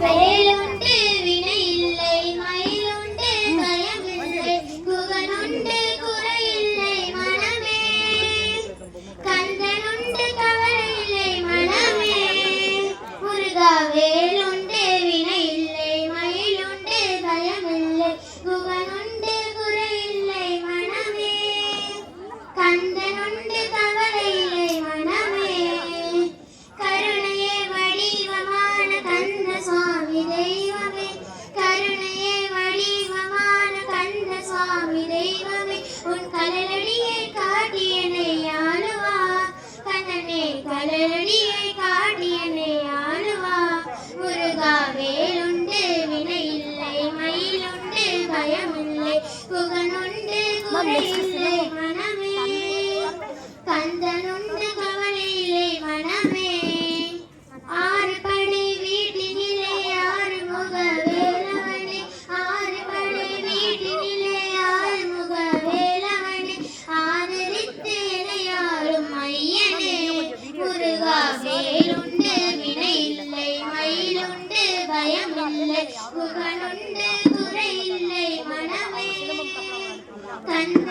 வேலுண்டு வினை இல்லை மயிலுண்டு பயமில்லை குகனுண்டு குறையில்லை மனமே கந்தனுண்டு கவலை இல்லை மனமே முருகா வேலுண்டு வினை இல்லை மயிலுண்டு பயமில்லை குகனுண்டு குறையில்லை மனமே கந்தனுண்டு கவலை இல்லை மனமே கருணையே வடிவமான கந்த சுவாமி தெய்வமே கருணையே வடிவமான கந்த சுவாமி தெய்வமே உன் கலரடியை காட்டியனை ஆளுவா கண்ணனே கலரடியை காட்டியனை ஆளுவா முருகா வேலுண்டு வினை இல்லை மயிலுண்டு பயமில்லை குகனுண்டு குறையில்லை மனமே கந்தனுண்டு கவலை இல்லை மனமே ஆறு படை வீட்டினிலே ஆறு முக வேலவனே ஆறு படை வீட்டினிலே ஆறு முக வேலவனே ஆதரித்து இணையாளும் ஐயனே முருகா வேலுண்டு வினை இல்லை மயிலுண்டு பயமில்லை குகனுண்டு குறையில்லை மனமே கந்த